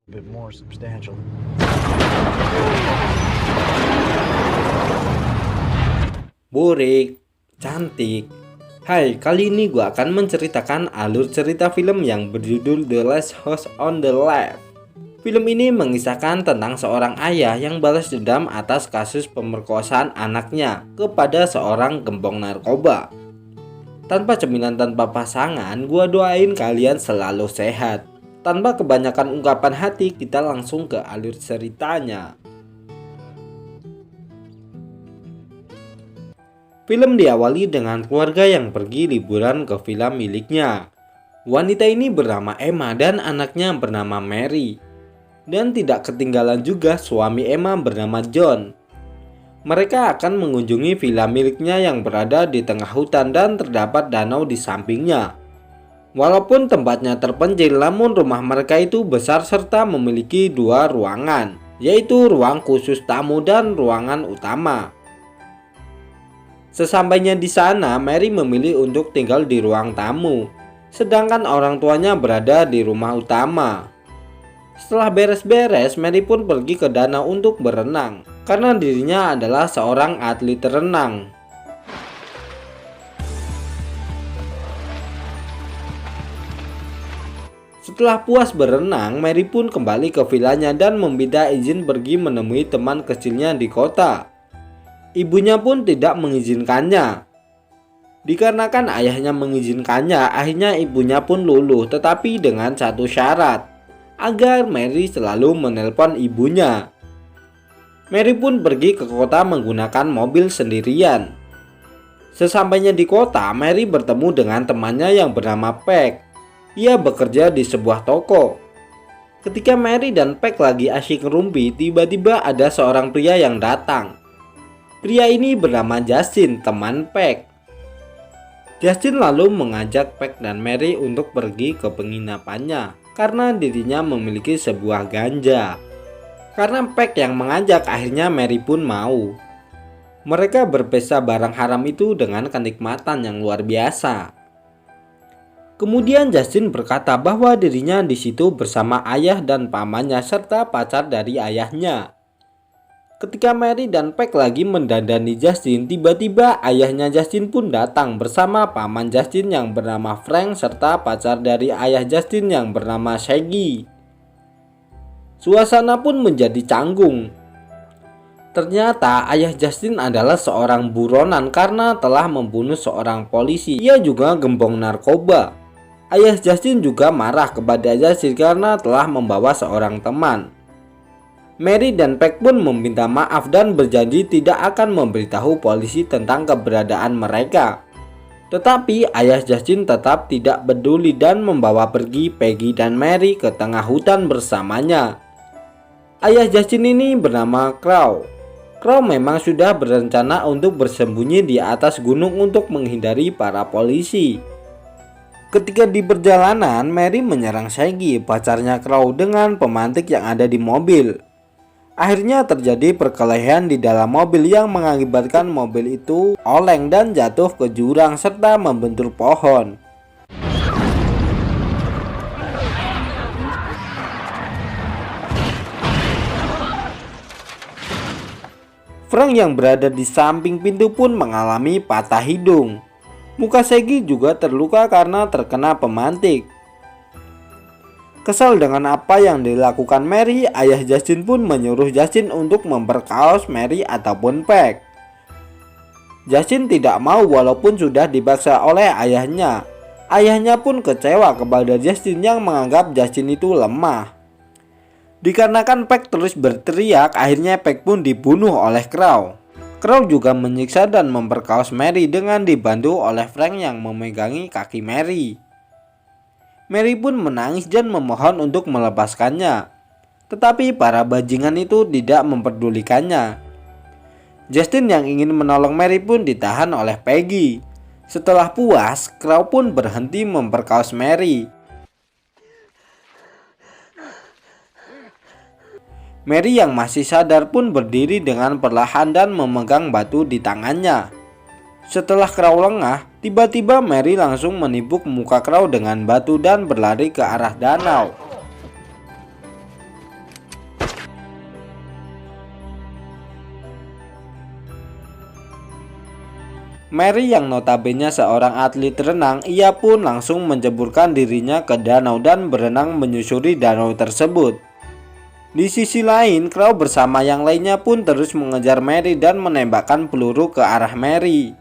bit more substantial. Burik, cantik. Hai, kali ini gue akan menceritakan alur cerita film yang berjudul The Last House on the Left. Film ini mengisahkan tentang seorang ayah yang balas dendam atas kasus pemerkosaan anaknya kepada seorang gembong narkoba. Tanpa cemilan tanpa pasangan, gue doain kalian selalu sehat. Tanpa kebanyakan ungkapan hati, kita langsung ke alur ceritanya. Film diawali dengan keluarga yang pergi liburan ke villa miliknya. Wanita ini bernama Emma dan anaknya bernama Mary. Dan tidak ketinggalan juga suami Emma bernama John. Mereka akan mengunjungi villa miliknya yang berada di tengah hutan dan terdapat danau di sampingnya. Walaupun tempatnya terpencil, namun rumah mereka itu besar serta memiliki dua ruangan, yaitu ruang khusus tamu dan ruangan utama. Sesampainya di sana, Mary memilih untuk tinggal di ruang tamu, sedangkan orang tuanya berada di rumah utama. Setelah beres-beres, Mary pun pergi ke danau untuk berenang, karena dirinya adalah seorang atlet renang. Setelah puas berenang, Mary pun kembali ke villanya dan meminta izin pergi menemui teman kecilnya di kota. Ibunya pun tidak mengizinkannya. Dikarenakan ayahnya mengizinkannya, akhirnya ibunya pun luluh, tetapi dengan satu syarat, agar Mary selalu menelpon ibunya. Mary pun pergi ke kota menggunakan mobil sendirian. Sesampainya di kota, Mary bertemu dengan temannya yang bernama Peck. Ia bekerja di sebuah toko. Ketika Mary dan Peck lagi asyik ngerumpi, tiba-tiba ada seorang pria yang datang. Pria ini bernama Justin, teman Peck. Justin lalu mengajak Peck dan Mary untuk pergi ke penginapannya karena dirinya memiliki sebuah ganja. Karena Peck yang mengajak, akhirnya Mary pun mau. Mereka berpesta barang haram itu dengan kenikmatan yang luar biasa. Kemudian Justin berkata bahwa dirinya di situ bersama ayah dan pamannya serta pacar dari ayahnya. Ketika Mary dan Peck lagi mendandani Justin, tiba-tiba ayahnya Justin pun datang bersama paman Justin yang bernama Frank serta pacar dari ayah Justin yang bernama Shaggy. Suasana pun menjadi canggung. Ternyata ayah Justin adalah seorang buronan karena telah membunuh seorang polisi. Ia juga gembong narkoba. Ayah Justin juga marah kepada Justin karena telah membawa seorang teman. Mary dan Peck pun meminta maaf dan berjanji tidak akan memberitahu polisi tentang keberadaan mereka. Tetapi ayah Justin tetap tidak peduli dan membawa pergi Peggy dan Mary ke tengah hutan bersamanya. Ayah Justin ini bernama Crow. Crow memang sudah berencana untuk bersembunyi di atas gunung untuk menghindari para polisi. Ketika di perjalanan, Mary menyerang Shaggy, pacarnya Crow, dengan pemantik yang ada di mobil. Akhirnya terjadi perkelahian di dalam mobil yang mengakibatkan mobil itu oleng dan jatuh ke jurang serta membentur pohon. Frank yang berada di samping pintu pun mengalami patah hidung. Muka Shaggy juga terluka karena terkena pemantik. Kesal dengan apa yang dilakukan Mary, ayah Justin pun menyuruh Justin untuk memperkaos Mary ataupun Peck. Justin tidak mau walaupun sudah dipaksa oleh ayahnya. Ayahnya pun kecewa kepada Justin yang menganggap Justin itu lemah. Dikarenakan Peck terus berteriak, akhirnya Peck pun dibunuh oleh Crow. Crow juga menyiksa dan memperkaos Mary dengan dibantu oleh Frank yang memegangi kaki Mary. Mary pun menangis dan memohon untuk melepaskannya. Tetapi para bajingan itu tidak memperdulikannya. Justin yang ingin menolong Mary pun ditahan oleh Peggy. Setelah puas, Crow pun berhenti memperkaos Mary. Mary yang masih sadar pun berdiri dengan perlahan dan memegang batu di tangannya. Setelah Crow lengah, tiba-tiba Mary langsung menipuk muka Crow dengan batu dan berlari ke arah danau. Mary yang notabene seorang atlet renang, ia pun langsung menjeburkan dirinya ke danau dan berenang menyusuri danau tersebut. Di sisi lain, Crow bersama yang lainnya pun terus mengejar Mary dan menembakkan peluru ke arah Mary.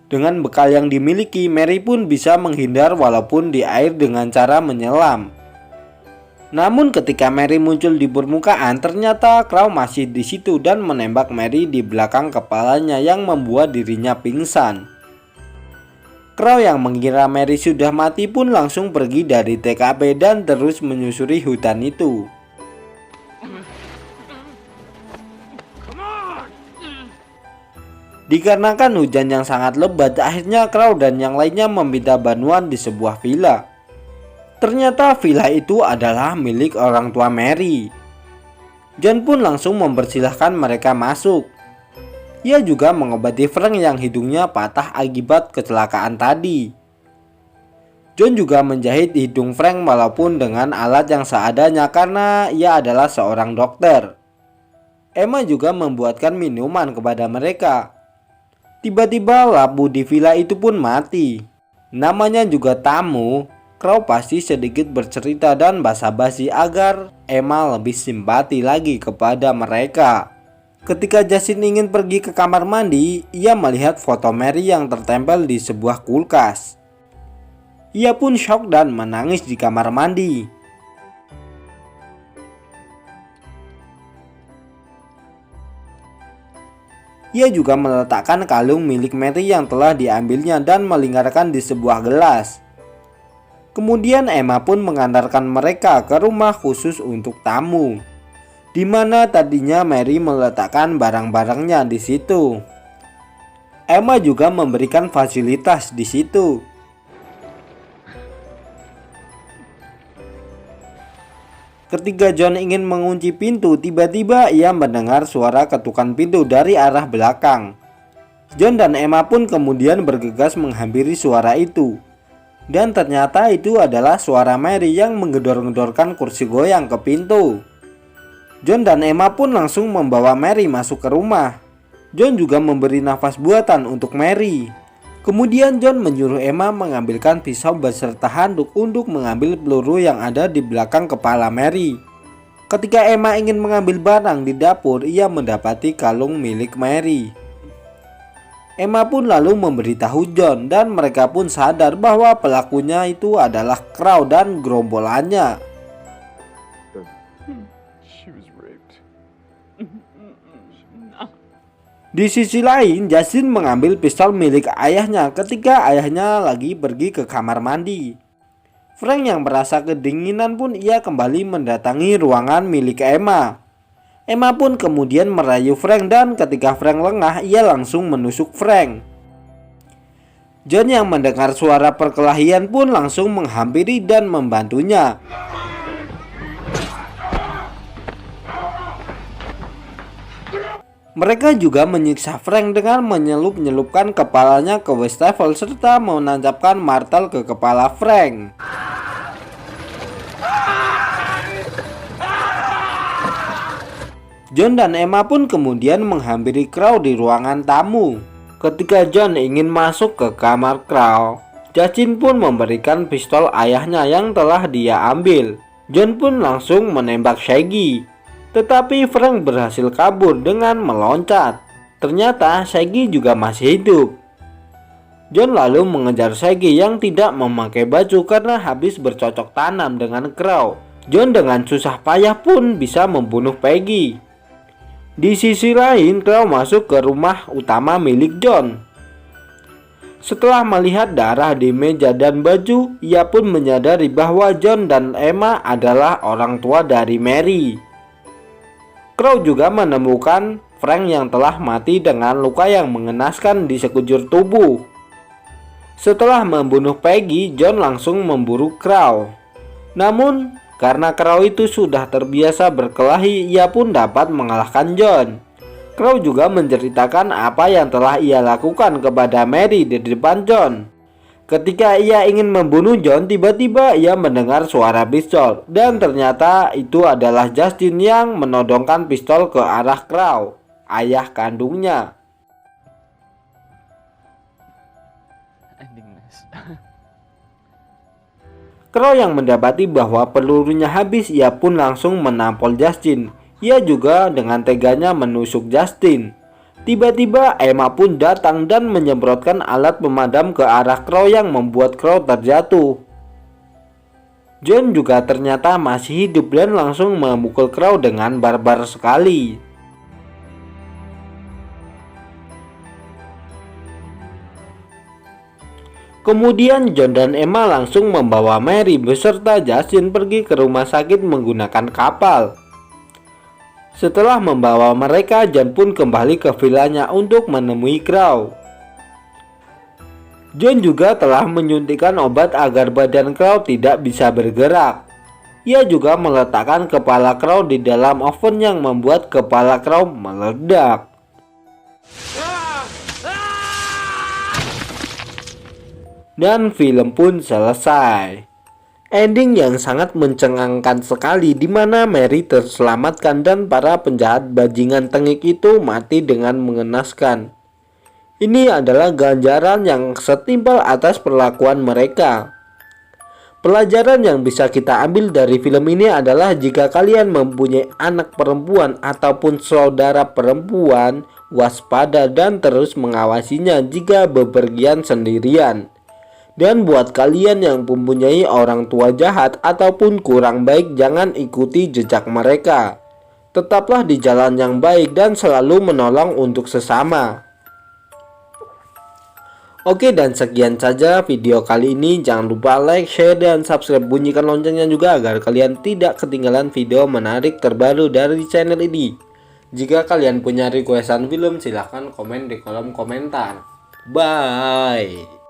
Dengan bekal yang dimiliki, Mary pun bisa menghindar walaupun di air dengan cara menyelam. Namun ketika Mary muncul di permukaan, ternyata Crow masih di situ dan menembak Mary di belakang kepalanya yang membuat dirinya pingsan. Crow yang mengira Mary sudah mati pun langsung pergi dari TKP dan terus menyusuri hutan itu. Dikarenakan hujan yang sangat lebat, akhirnya Crow dan yang lainnya meminta bantuan di sebuah villa. Ternyata villa itu adalah milik orang tua Mary. John pun langsung mempersilahkan mereka masuk. Ia juga mengobati Frank yang hidungnya patah akibat kecelakaan tadi. John juga menjahit hidung Frank walaupun dengan alat yang seadanya karena ia adalah seorang dokter. Emma juga membuatkan minuman kepada mereka. Tiba-tiba lampu di villa itu pun mati. Namanya juga tamu, Crow pasti sedikit bercerita dan basa-basi agar Emma lebih simpati lagi kepada mereka. Ketika Justin ingin pergi ke kamar mandi, ia melihat foto Mary yang tertempel di sebuah kulkas. Ia pun shock dan menangis di kamar mandi. Ia juga meletakkan kalung milik Mary yang telah diambilnya dan melingkarkan di sebuah gelas. Kemudian Emma pun mengantarkan mereka ke rumah khusus untuk tamu, di mana tadinya Mary meletakkan barang-barangnya di situ. Emma juga memberikan fasilitas di situ. Ketika John ingin mengunci pintu, tiba-tiba ia mendengar suara ketukan pintu dari arah belakang. John dan Emma pun kemudian bergegas menghampiri suara itu. Dan ternyata itu adalah suara Mary yang menggedor-gedorkan kursi goyang ke pintu. John dan Emma pun langsung membawa Mary masuk ke rumah. John juga memberi nafas buatan untuk Mary. Kemudian John menyuruh Emma mengambilkan pisau beserta handuk untuk mengambil peluru yang ada di belakang kepala Mary. Ketika Emma ingin mengambil barang di dapur, ia mendapati kalung milik Mary. Emma pun lalu memberitahu John dan mereka pun sadar bahwa pelakunya itu adalah Crow dan gerombolannya. Di sisi lain, Justin mengambil pistol milik ayahnya ketika ayahnya lagi pergi ke kamar mandi. Frank yang merasa kedinginan pun ia kembali mendatangi ruangan milik Emma. Emma pun kemudian merayu Frank dan ketika Frank lengah, ia langsung menusuk Frank. John yang mendengar suara perkelahian pun langsung menghampiri dan membantunya. Mereka juga menyiksa Frank dengan menyelup-nyelupkan kepalanya ke wastafel serta menancapkan martel ke kepala Frank. John dan Emma pun kemudian menghampiri Crow di ruangan tamu. Ketika John ingin masuk ke kamar Crow, Justin pun memberikan pistol ayahnya yang telah dia ambil. John pun langsung menembak Shaggy. Tetapi Frank berhasil kabur dengan meloncat. Ternyata Shaggy juga masih hidup. John lalu mengejar Shaggy yang tidak memakai baju karena habis bercocok tanam dengan Crow. John dengan susah payah pun bisa membunuh Peggy. Di sisi lain, Crow masuk ke rumah utama milik John. Setelah melihat darah di meja dan baju, ia pun menyadari bahwa John dan Emma adalah orang tua dari Mary. Crow juga menemukan Frank yang telah mati dengan luka yang mengenaskan di sekujur tubuh. Setelah membunuh Peggy, John langsung memburu Crow. Namun, karena Crow itu sudah terbiasa berkelahi, ia pun dapat mengalahkan John. Crow juga menceritakan apa yang telah ia lakukan kepada Mary di depan John. Ketika ia ingin membunuh John, tiba-tiba ia mendengar suara pistol. Dan ternyata itu adalah Justin yang menodongkan pistol ke arah Crow, ayah kandungnya. Crow yang mendapati bahwa pelurunya habis, ia pun langsung menampol Justin. Ia juga dengan teganya menusuk Justin. Tiba-tiba Emma pun datang dan menyemprotkan alat pemadam ke arah Crow yang membuat Crow terjatuh. John juga ternyata masih hidup dan langsung memukul Crow dengan barbar sekali. Kemudian John dan Emma langsung membawa Mary beserta Justin pergi ke rumah sakit menggunakan kapal. Setelah membawa mereka, John pun kembali ke vilanya untuk menemui Crow. John juga telah menyuntikkan obat agar badan Crow tidak bisa bergerak. Ia juga meletakkan kepala Crow di dalam oven yang membuat kepala Crow meledak. Dan film pun selesai. Ending yang sangat mencengangkan sekali, di mana Mary terselamatkan dan para penjahat bajingan tengik itu mati dengan mengenaskan. Ini adalah ganjaran yang setimpal atas perlakuan mereka. Pelajaran yang bisa kita ambil dari film ini adalah jika kalian mempunyai anak perempuan ataupun saudara perempuan, waspada dan terus mengawasinya jika bepergian sendirian. Dan buat kalian yang mempunyai orang tua jahat ataupun kurang baik, jangan ikuti jejak mereka. Tetaplah di jalan yang baik dan selalu menolong untuk sesama. Oke, dan sekian saja video kali ini. Jangan lupa like, share, dan subscribe. Bunyikan loncengnya juga agar kalian tidak ketinggalan video menarik terbaru dari channel ini. Jika kalian punya requestan film, silahkan komen di kolom komentar. Bye.